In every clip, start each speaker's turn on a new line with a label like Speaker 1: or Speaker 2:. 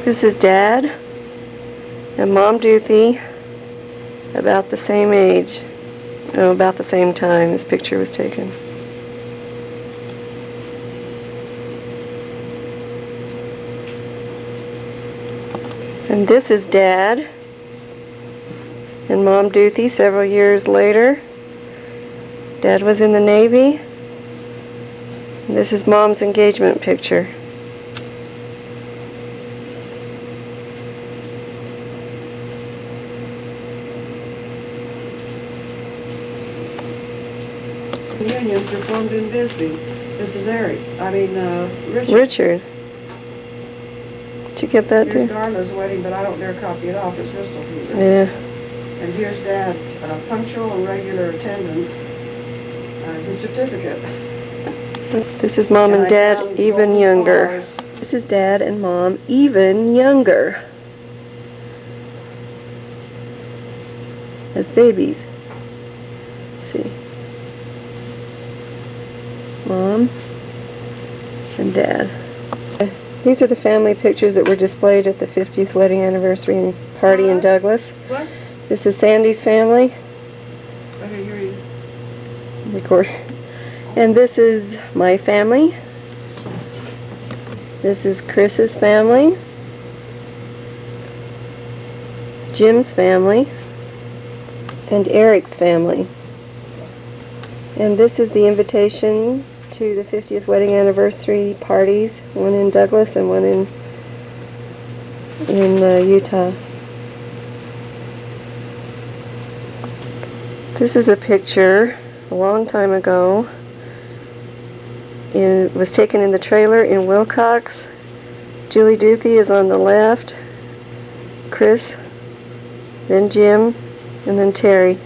Speaker 1: This is Dad and Mom Duthie, about the same age. Oh, about the same time this picture was taken. And this is Dad and Mom Duthie several years later. Dad was in the Navy. And this is Mom's engagement picture.
Speaker 2: Union performed in Bisbee. This is Richard.
Speaker 1: Richard. Did you get that
Speaker 2: Here's
Speaker 1: too?
Speaker 2: Darla's wedding, but I don't dare copy it off. It's Bristol Peter.
Speaker 1: Yeah.
Speaker 2: And here's Dad's punctual and regular attendance. His certificate.
Speaker 1: This is Mom and Dad, even younger. This is Dad and Mom, even younger. As babies. See. Mom and Dad. These are the family pictures that were displayed at the 50th wedding anniversary party in Douglas.
Speaker 2: What?
Speaker 1: This is Sandy's family.
Speaker 2: Okay, you're reading.
Speaker 1: Record. And this is my family. This is Chris's family. Jim's family. And Eric's family. And this is the invitation to the 50th wedding anniversary parties, one in Douglas and one in Utah. This is a picture a long time ago. It was taken in the trailer in Wilcox. Julie Duthie is on the left, Chris, then Jim, and then Terry.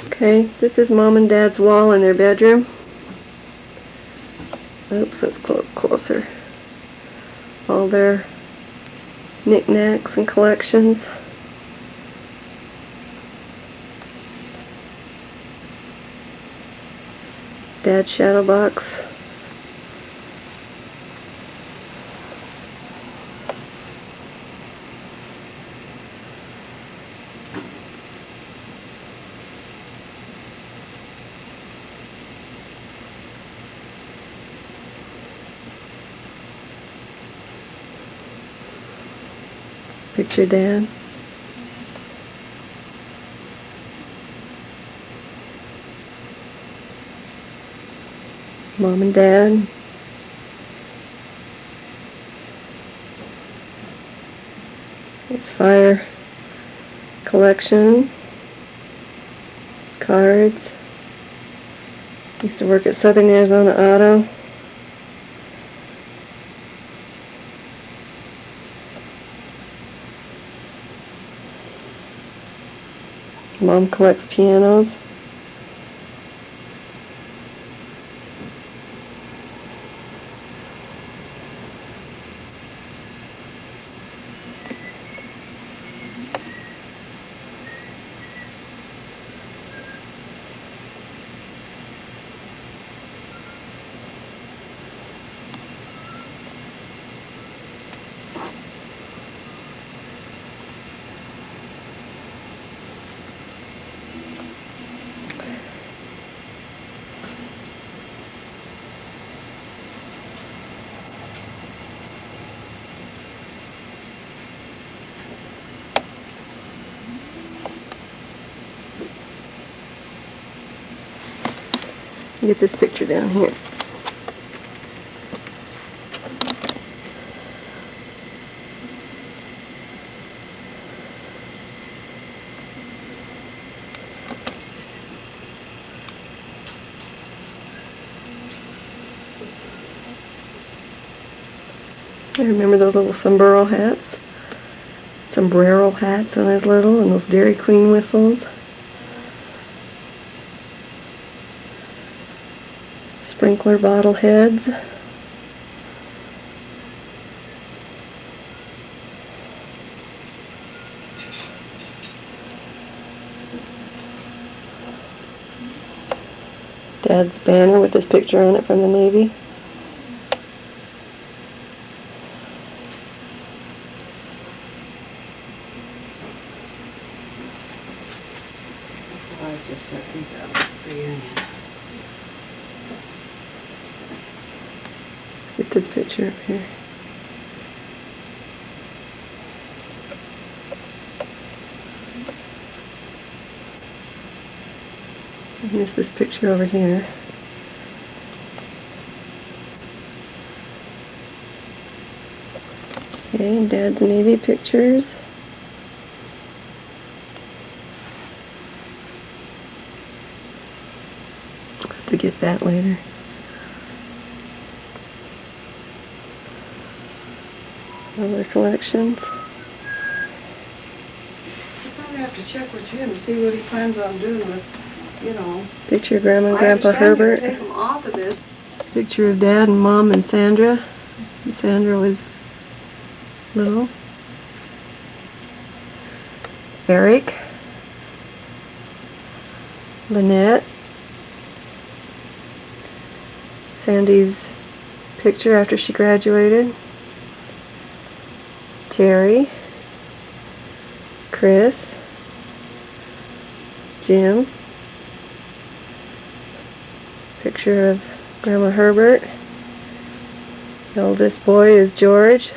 Speaker 1: Okay, this is Mom and Dad's wall in their bedroom. Oops, let's go up closer. All their knickknacks and collections. Dad's shadow box. Picture Dad. Mom and Dad. This fire collection. Cards. Used to work at Southern Arizona Auto. Mom collects pianos. Get this picture down here. I remember those little sombrero hats on his little, and those Dairy Queen whistles. Sprinkler bottle heads. Dad's banner with this picture on it from the Navy.
Speaker 2: let's just set these out. Reunion.
Speaker 1: Get this picture up here. And here's this picture over here. Okay, and Dad's Navy pictures. I'll have to get that later. Other collections.
Speaker 2: We'll probably have to check with Jim to see what he plans on doing with, you know.
Speaker 1: Picture of Grandma and
Speaker 2: I
Speaker 1: Grandpa
Speaker 2: understand you're
Speaker 1: Herbert.
Speaker 2: gonna take him off of this.
Speaker 1: Picture of Dad and Mom and Sandra. And Sandra was little. Eric. Lynette. Sandy's picture after she graduated. Terry. Chris. Jim. Picture of Grandma Herbert. The oldest boy is George.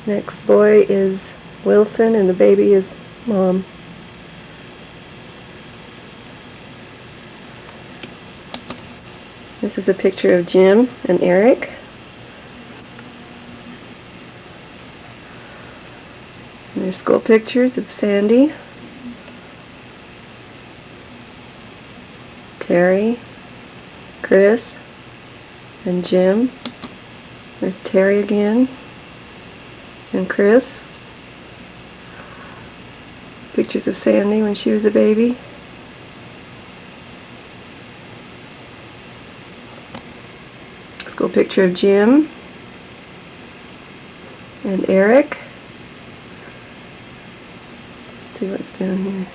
Speaker 1: Next boy is Wilson, and the baby is Mom. This is a picture of Jim and Eric. And there's school pictures of Sandy, Terry, Chris, and Jim. There's Terry again, and Chris. Pictures of Sandy when she was a baby. School picture of Jim and Eric. Let's see what's down here.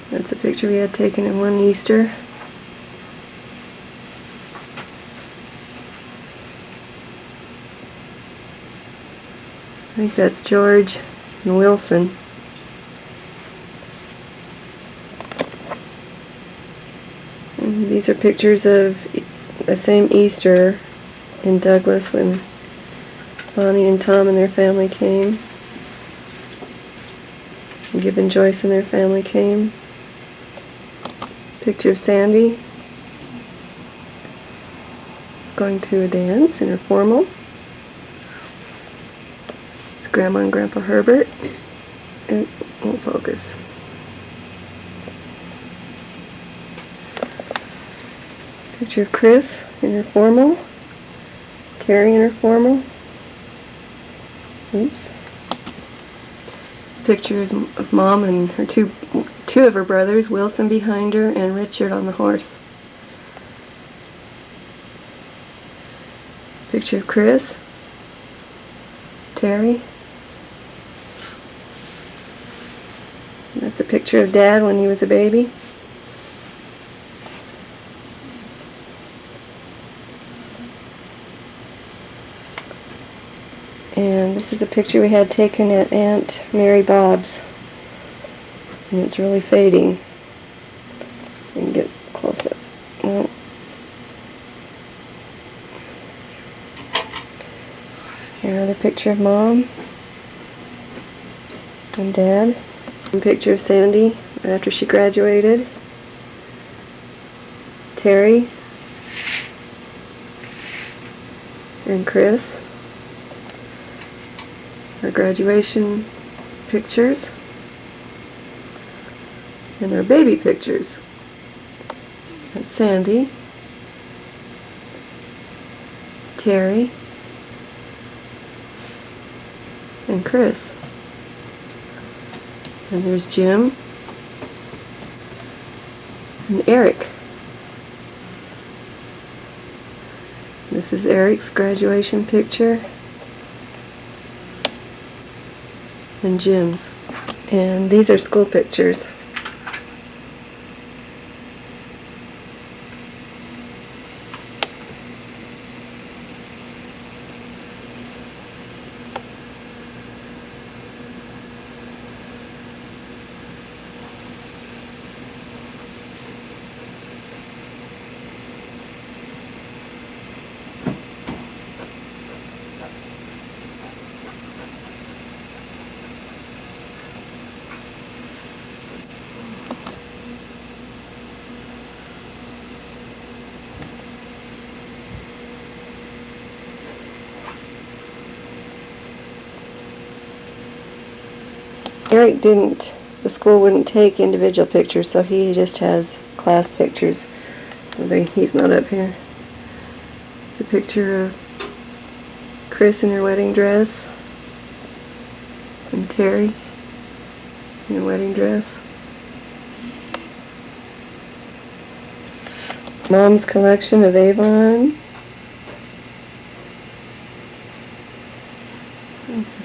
Speaker 1: That's a picture we had taken in one Easter. I think that's George and Wilson. And these are pictures of the same Easter in Douglas when Bonnie and Tom and their family came. And Gib and Joyce and their family came. Picture of Sandy going to a dance in her formal. It's Grandma and Grandpa Herbert. It won't focus. Picture of Chris in her formal. Terry in her formal. Oops. Pictures of Mom and her two of her brothers, Wilson behind her and Richard on the horse. Picture of Chris, Terry. That's a picture of Dad when he was a baby. And this is a picture we had taken at Aunt Mary Bob's. And it's really fading. You can get close up. Well, here another picture of Mom and Dad. A picture of Sandy after she graduated. Terry and Chris. Our graduation pictures. And our baby pictures. That's Sandy, Terry, and Chris. And there's Jim and Eric. This is Eric's graduation picture. And Jim's. And these are school pictures. Eric the school wouldn't take individual pictures, so he just has class pictures. He's not up here. It's a picture of Chris in her wedding dress and Terry in her wedding dress. Mom's collection of Avon.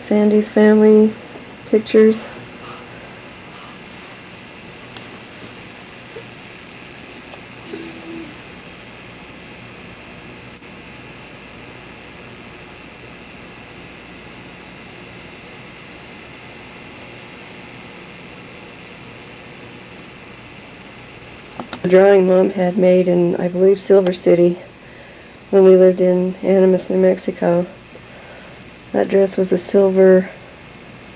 Speaker 1: Sandy's family pictures. A drawing Mom had made in, I believe, Silver City when we lived in Animas, New Mexico. That dress was a silver,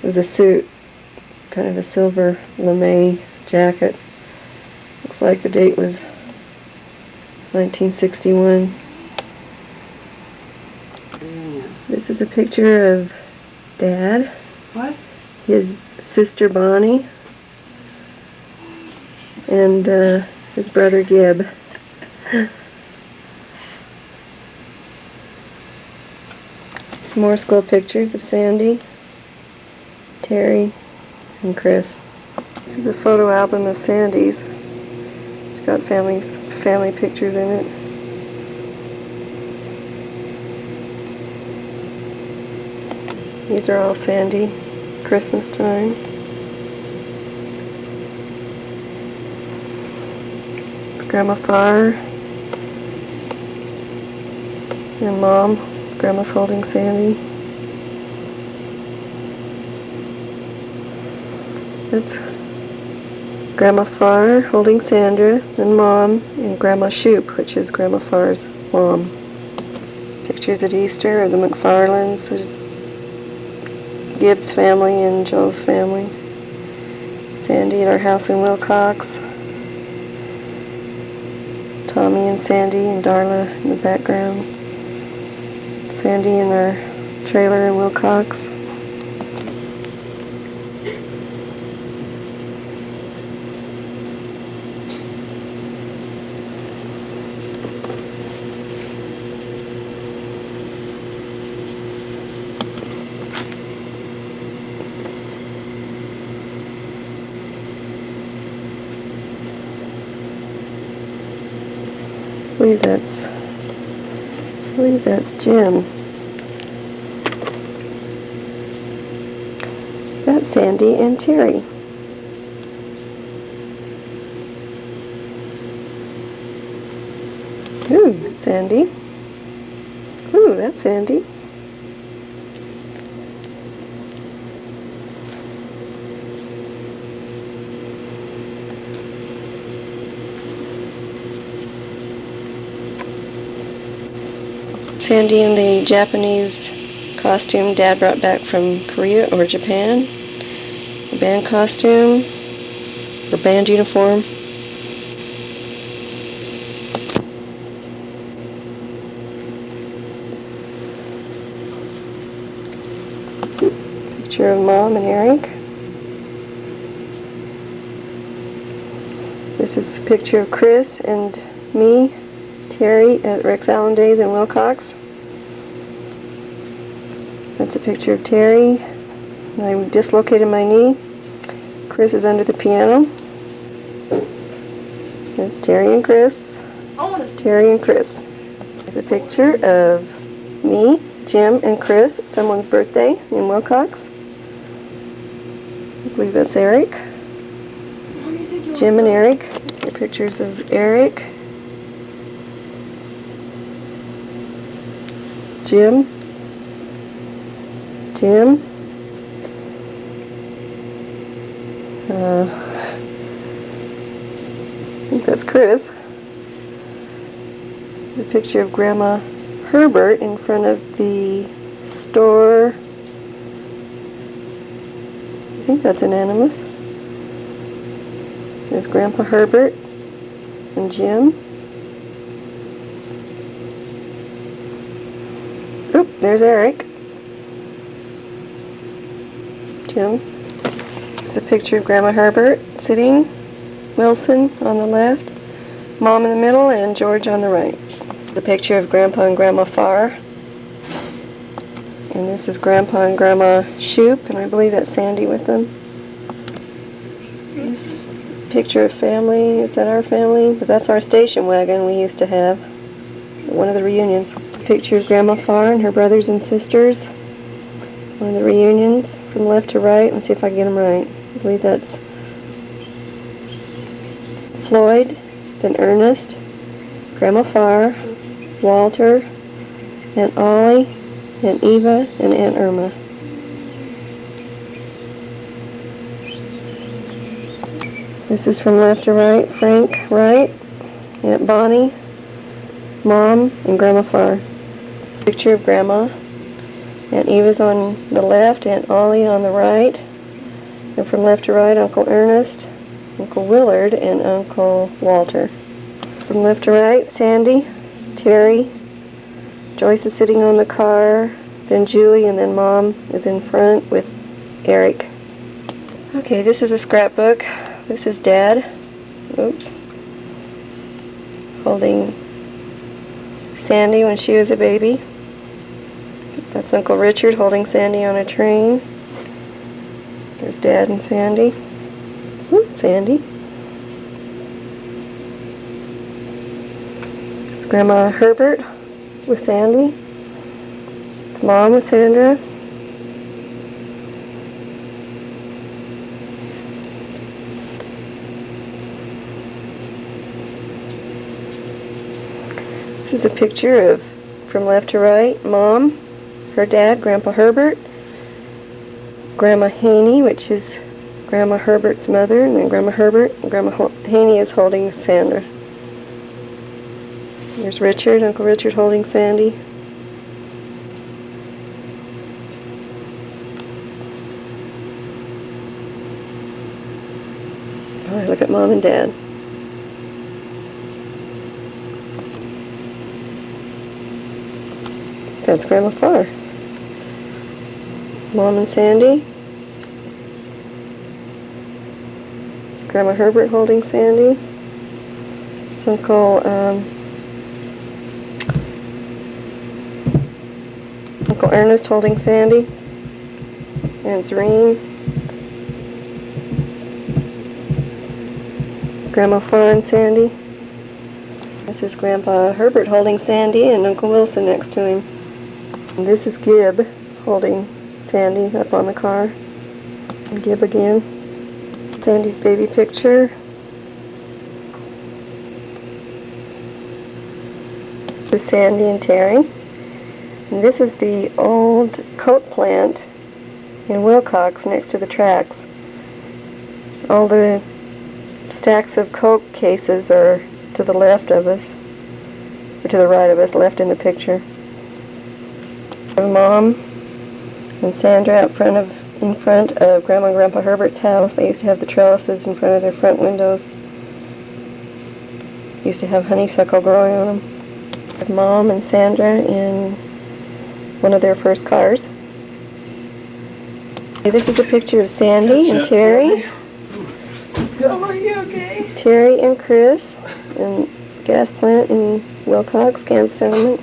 Speaker 1: it was a suit, kind of a silver lame jacket. Looks like the date was 1961.
Speaker 2: Yeah.
Speaker 1: This is a picture of Dad,
Speaker 2: What?
Speaker 1: his sister Bonnie, and his brother Gib. Some more school pictures of Sandy, Terry, and Chris. This is a photo album of Sandy's. She's got family pictures in it. These are all Sandy, Christmas time. It's Grandma Farr and Mom. Grandma's holding Sandy. That's Grandma Farr holding Sandra and Mom, and Grandma Shoop, which is Grandma Farr's mom. Pictures at Easter of the McFarlands, the Gibbs family and Joe's family. Sandy at our house in Wilcox. Tommy and Sandy and Darla in the background. Sandy in our trailer in Wilcox. I believe that's Jim. That's Sandy and Terry. Ooh, Sandy. Ooh, that's Sandy. Sandy in the Japanese costume Dad brought back from Korea or Japan. The band costume, or band uniform. Picture of Mom and Eric. This is a picture of Chris and me, Terry, at Rex Allen Days in Wilcox. That's a picture of Terry. I dislocated my knee. Chris is under the piano. That's Terry and Chris. Terry and Chris. There's a picture of me, Jim, and Chris at someone's birthday in Wilcox. I believe that's Eric. Jim and Eric. Here are pictures of Eric. Jim. I think that's Chris. The picture of Grandma Herbert in front of the store. I think that's an Animas. There's Grandpa Herbert and Jim. Oop, there's Eric. Jim. is a picture of Grandma Herbert sitting, Wilson on the left, Mom in the middle, and George on the right. The picture of Grandpa and Grandma Farr. And this is Grandpa and Grandma Shoop, and I believe that's Sandy with them. This picture of family, is that our family? But that's our station wagon we used to have at one of the reunions. Picture of Grandma Farr and her brothers and sisters. One of the reunions from left to right. Let's see if I can get them right. I believe that's Floyd, then Ernest, Grandma Farr, Walter, Aunt Ollie, Aunt Eva, and Aunt Irma. This is from left to right. Frank right, Aunt Bonnie, Mom, and Grandma Farr. Picture of Grandma. Aunt Eva's on the left, Aunt Ollie on the right. And from left to right, Uncle Ernest, Uncle Willard, and Uncle Walter. From left to right, Sandy, Terry, Joyce is sitting on the car, then Julie, and then Mom is in front with Eric. Okay, this is a scrapbook. This is Dad. Oops. Holding Sandy when she was a baby. That's Uncle Richard holding Sandy on a train. There's Dad and Sandy. Whoop, Sandy. It's Grandma Herbert with Sandy. It's Mom with Sandra. This is a picture of, from left to right, Mom, her dad, Grandpa Herbert, Grandma Haney, which is Grandma Herbert's mother, and then Grandma Herbert, and Grandma Haney is holding Sandra. There's Richard, Uncle Richard holding Sandy. All right, look at Mom and Dad. That's Grandma Farr. Mom and Sandy. Grandma Herbert holding Sandy. It's Uncle Ernest holding Sandy. And Zerine. Grandma Farr and Sandy. This is Grandpa Herbert holding Sandy and Uncle Wilson next to him. And this is Gib holding Sandy up on the car. And Gib again. Sandy's baby picture. This is Sandy and Terry. And this is the old Coke plant in Wilcox next to the tracks. All the stacks of Coke cases are to the left of us, or to the right of us, left in the picture. Mom and Sandra out in front of Grandma and Grandpa Herbert's house. They used to have the trellises in front of their front windows. Used to have honeysuckle growing on them. Mom and Sandra in one of their first cars. This is a picture of Sandy and Terry.
Speaker 2: Are you okay?
Speaker 1: Terry and Chris in gas plant in Wilcox, Kansas Settlement.